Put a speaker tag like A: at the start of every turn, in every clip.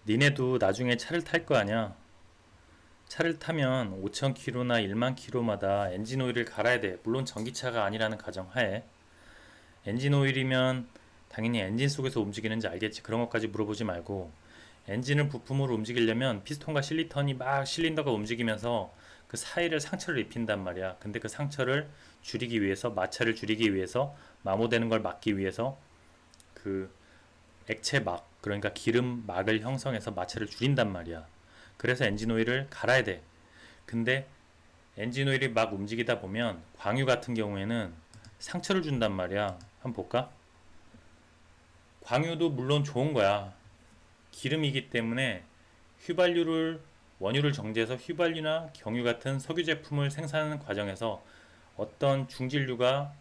A: 니네도 나중에 차를 탈 거 아니야. 차를 타면 5,000km나 1만 km마다 엔진 오일을 갈아야 돼. 물론 전기차가 아니라는 가정하에. 엔진 오일이면 당연히 엔진 속에서 움직이는지 알겠지. 그런 것까지 물어보지 말고 엔진을 부품으로 움직이려면 피스톤과 실리턴이 막 실린더가 움직이면서 그 사이를 상처를 입힌단 말이야. 근데 그 상처를 줄이기 위해서, 마찰을 줄이기 위해서, 마모되는 걸 막기 위해서 그 액체 막, 그러니까 기름 막을 형성해서 마찰을 줄인단 말이야. 그래서 엔진 오일을 갈아야 돼. 근데 엔진 오일이 막 움직이다 보면 광유 같은 경우에는 상처를 준단 말이야. 한번 볼까? 광유도 물론 좋은 거야. 기름이기 때문에 휘발유를 원유를 정제해서 휘발유나 경유 같은 석유 제품을 생산하는 과정에서 어떤 중진류가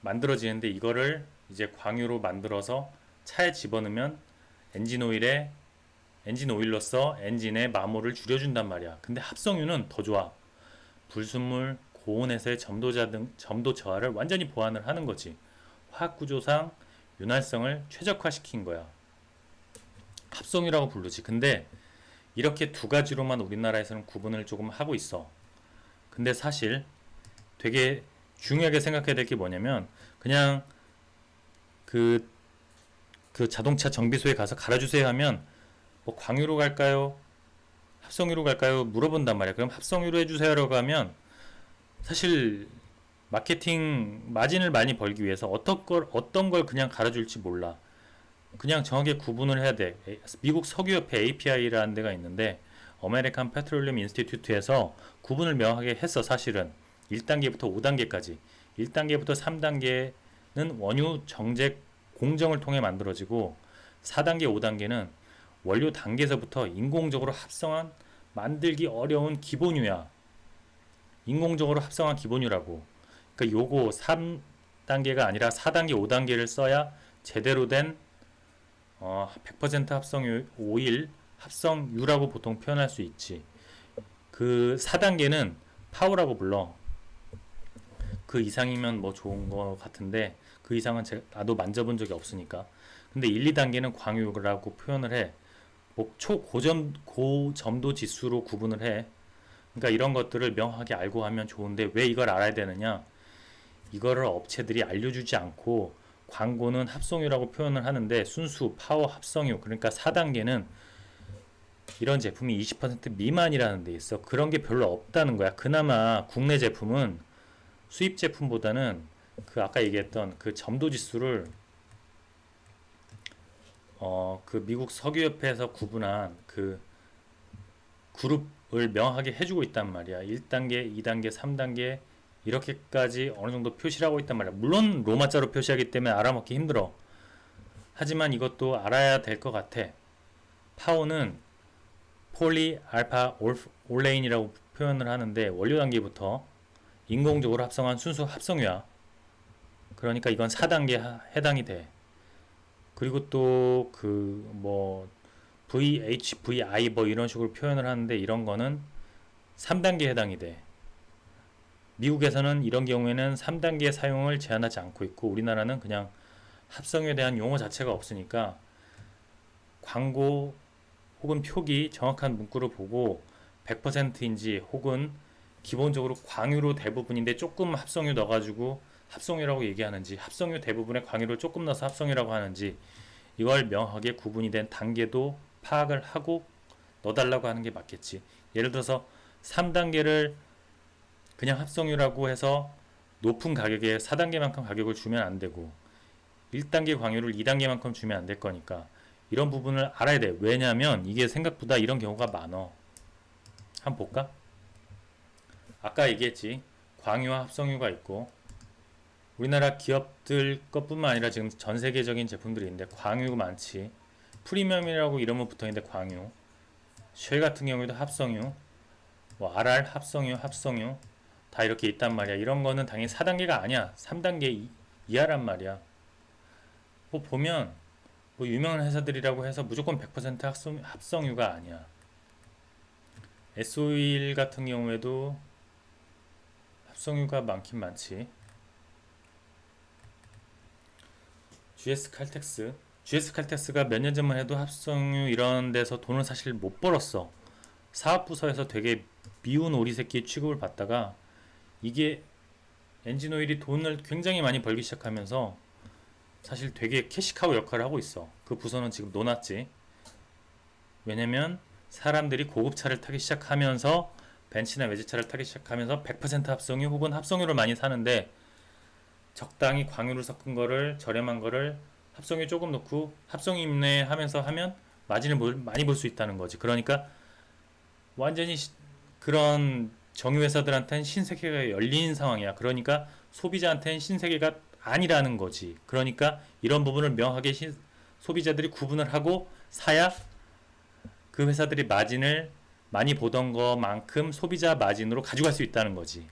A: 만들어지는데 이거를 이제 광유로 만들어서 차에 집어넣으면 엔진 오일에 엔진 오일로서 엔진의 마모를 줄여준단 말이야. 근데 합성유는 더 좋아. 불순물, 고온에서의 점도 저하를 완전히 보완을 하는 거지. 화학 구조상 윤활성을 최적화시킨 거야. 합성유라고 부르지. 근데 이렇게 두 가지로만 우리나라에서는 구분을 조금 하고 있어. 근데 사실 되게 중요하게 생각해야 될 게 뭐냐면 그냥 그, 그 자동차 정비소에 가서 갈아주세요 하면 뭐 광유로 갈까요? 합성유로 갈까요? 물어본단 말이야. 그럼 합성유로 해주세요라고 하면 사실 마케팅 마진을 많이 벌기 위해서 어떤 걸 그냥 갈아줄지 몰라. 그냥 정확하게 구분을 해야 돼. 미국 석유협회 API라는 데가 있는데 어메리칸 페트롤리움 인스티튜트에서 구분을 명확하게 했어. 사실은 1단계부터 5단계까지 1단계부터 3단계는 원유 정제 공정을 통해 만들어지고 4단계 5단계는 원료 단계에서부터 인공적으로 합성한 만들기 어려운 기본유야. 인공적으로 합성한 기본유라고. 그러니까 요거 3단계가 아니라 4단계 5단계를 써야 제대로 된 100% 합성유 오일 합성유라고 보통 표현할 수 있지. 그 4단계는 파워라고 불러. 그 이상이면 뭐 좋은 거 같은데 그 이상은 나도 만져본 적이 없으니까. 근데 1, 2단계는 광유라고 표현을 해. 뭐 고점도 지수로 구분을 해. 그러니까 이런 것들을 명확하게 알고 하면 좋은데 왜 이걸 알아야 되느냐? 이거를 업체들이 알려주지 않고 광고는 합성유라고 표현을 하는데 순수 파워 합성유, 그러니까 4단계는 이런 제품이 20% 미만이라는 데 있어. 그런 게 별로 없다는 거야. 그나마 국내 제품은 수입 제품보다는 그 아까 얘기했던 그 점도 지수를 그 미국 석유협회에서 구분한 그 그룹을 명확하게 해주고 있단 말이야. 1단계, 2단계, 3단계 이렇게까지 어느 정도 표시를 하고 있단 말이야. 물론 로마자로 표시하기 때문에 알아먹기 힘들어. 하지만 이것도 알아야 될 것 같아. 파워는 폴리 알파 올레인이라고 표현을 하는데 원료 단계부터 인공적으로 합성한 순수 합성유야. 그러니까 이건 4단계 해당이 돼. 그리고 또 그 뭐 VHVI 뭐 이런 식으로 표현을 하는데 이런 거는 3단계 해당이 돼. 미국에서는 이런 경우에는 3단계 사용을 제한하지 않고 있고 우리나라는 그냥 합성에 대한 용어 자체가 없으니까 광고 혹은 표기 정확한 문구를 보고 100%인지 혹은 기본적으로 광유로 대부분인데 조금 합성유 넣어가지고 합성유라고 얘기하는지 합성유 대부분에 광유를 조금 넣어서 합성유라고 하는지 이걸 명확하게 구분이 된 단계도 파악을 하고 넣어달라고 하는 게 맞겠지. 예를 들어서 3단계를 그냥 합성유라고 해서 높은 가격에 4단계만큼 가격을 주면 안 되고 1단계 광유를 2단계만큼 주면 안 될 거니까 이런 부분을 알아야 돼. 왜냐면 이게 생각보다 이런 경우가 많어. 한번 볼까? 아까 얘기했지. 광유와 합성유가 있고 우리나라 기업들 것뿐만 아니라 지금 전 세계적인 제품들이 있는데 광유 많지. 프리미엄이라고 이름은 붙어있는데 광유. 쉘 같은 경우에도 합성유, 뭐 RR 합성유 다 이렇게 있단 말이야. 이런 거는 당연히 4단계가 아니야. 3단계 이하란 말이야. 뭐 보면 뭐 유명한 회사들이라고 해서 무조건 100% 합성유가 아니야. S-오일 같은 경우에도 합성유가 많긴 많지. GS 칼텍스 GS 칼텍스가 몇 년 전만 해도 합성유 이런 데서 돈을 사실 못 벌었어. 사업부서에서 되게 미운 오리 새끼 취급을 받다가 이게 엔진오일이 돈을 굉장히 많이 벌기 시작하면서 사실 되게 캐시카우 역할을 하고 있어. 그 부서는 지금 놓았지. 왜냐면 사람들이 고급차를 타기 시작하면서 벤츠나 외제차를 타기 시작하면서 100% 합성유 혹은 합성유를 많이 사는데 적당히 광유를 섞은 거를 저렴한 거를 합성유 조금 넣고 합성유 인내하면서 하면 마진을 많이 볼 수 있다는 거지. 그러니까 완전히 그런 정유회사들한테는 신세계가 열린 상황이야. 그러니까 소비자한테는 신세계가 아니라는 거지. 그러니까 이런 부분을 명확하게 소비자들이 구분을 하고 사야 그 회사들이 마진을 많이 보던 것만큼 소비자 마진으로 가져갈 수 있다는 거지.